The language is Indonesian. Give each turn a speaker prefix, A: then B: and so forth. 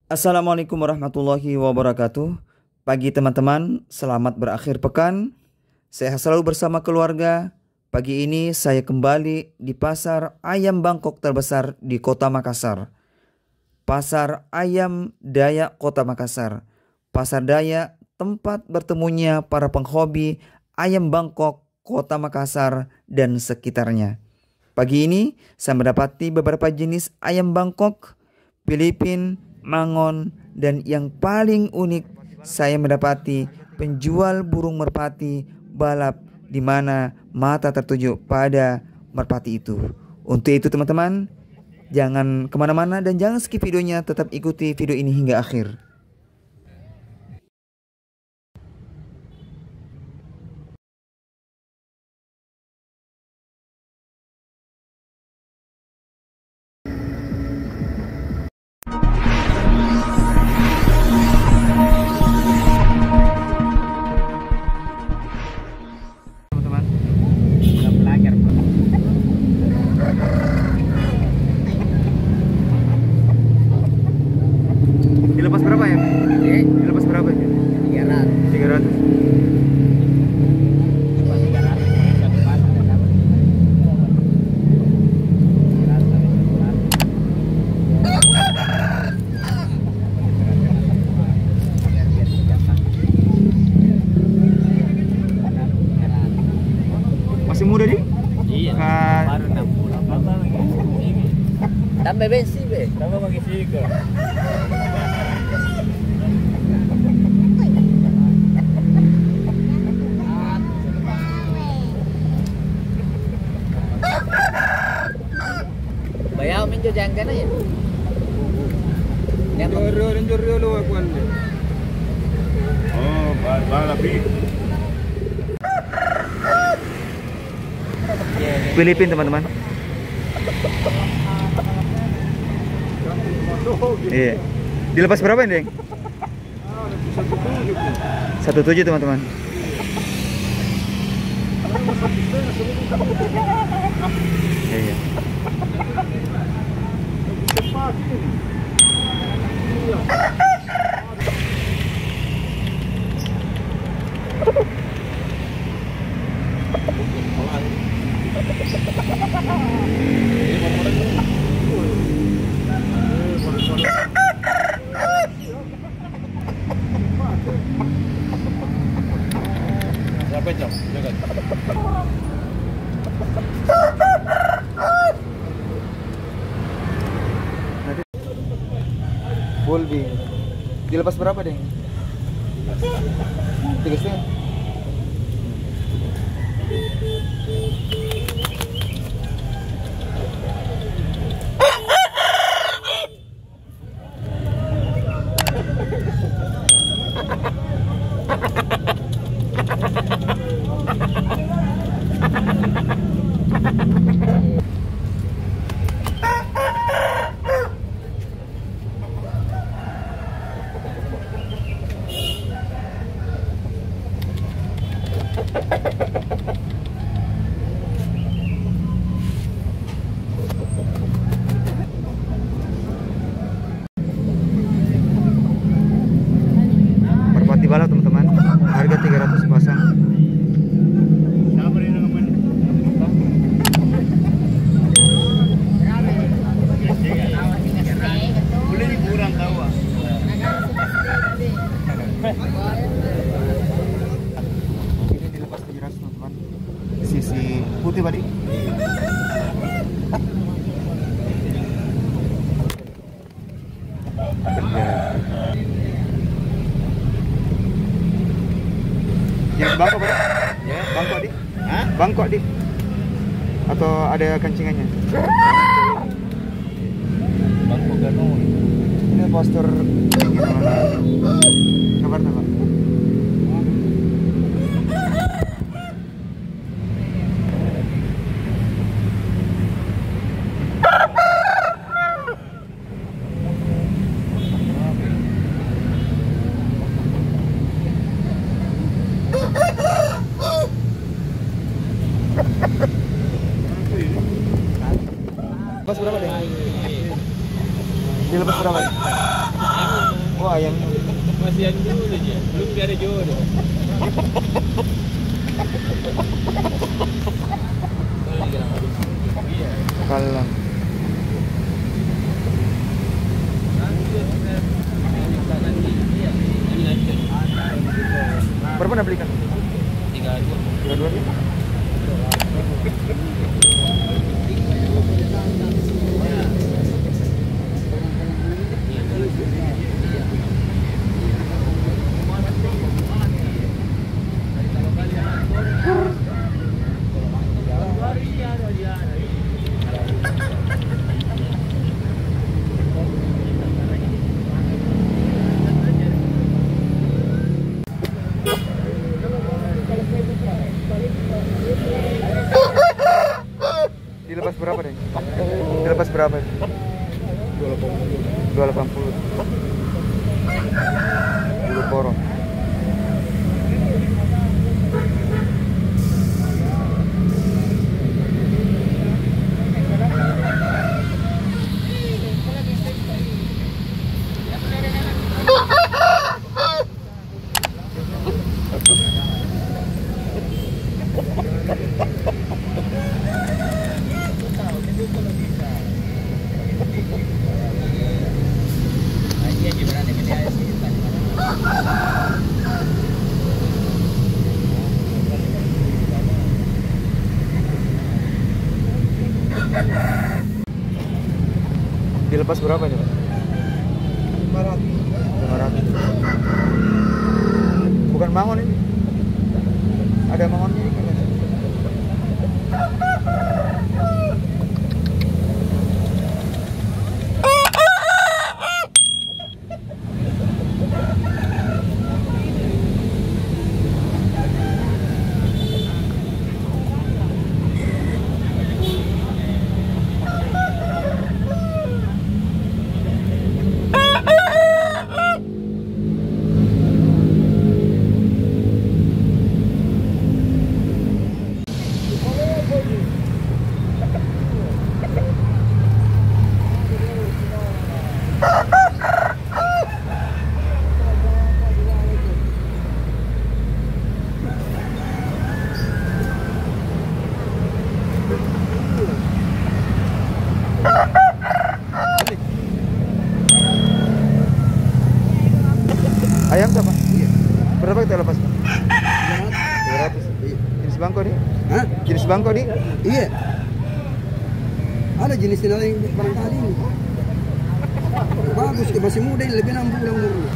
A: Assalamualaikum warahmatullahi wabarakatuh. Pagi teman-teman, selamat berakhir pekan. Saya selalu bersama keluarga. Pagi ini saya kembali di pasar ayam Bangkok terbesar di Kota Makassar. Pasar Ayam Dayak Kota Makassar. Pasar Dayak tempat bertemunya para penghobi ayam Bangkok, Kota Makassar dan sekitarnya. Pagi ini saya mendapati beberapa jenis ayam Bangkok, Filipina, Mangon, dan yang paling unik saya mendapati penjual burung merpati balap di mana mata tertuju pada merpati itu. Untuk itu teman-teman, jangan kemana-mana dan jangan skip videonya, tetap ikuti video ini hingga akhir. Dilepas berapa ya? Dilepas berapa ya? 300. Masih muda di?
B: Iya. Baru 6 bulan. Tambah bensin be. Tambah bagi siko. Bayar minjo jangkan aja. Joro lu aku ande.
C: Oh, lebih.
A: Filipina teman-teman. Iya. Dilepas berapa ini, Deng? 17 teman-teman. Iya.
C: Berapa jam? Jaga.
A: Bulbi. Dilepas berapa, Deng? 3,5. Merpati balap teman-teman, harga 300 pasang.
C: Boleh kurang tahu.
A: Ini dilepas 700 teman-teman. Sisi putih tadi. Yang Bangkok Pak?
C: Ya.
A: Bangkok di?
C: Hah?
A: Bangkok di? Atau ada kancingannya?
C: Bangkok Ganon.
A: Ini postur gimana? Kabar Pak? Lepas berapa deh? Dilepas berapa? Oh, ayamnya.
B: Masih ada dulu aja. Belum ada jodoh.
A: Kalang. Berapa nak belikan? 32. 32. Dilepas berapa deh? Dilepas berapa? 280. 10 porong. Dilepas berapa nih, Pak? 500. Bukan mangon ini. Ada mangonnya ini kan? Ayam siapa? Iya. Berapa kita lepas? 300. Jenis bangko nih?
D: Hah?
A: Jenis bangko nih?
D: Iya. Ada jenis lain barangkali ini. Bagus, masih muda, lebih 6 bulan umurnya.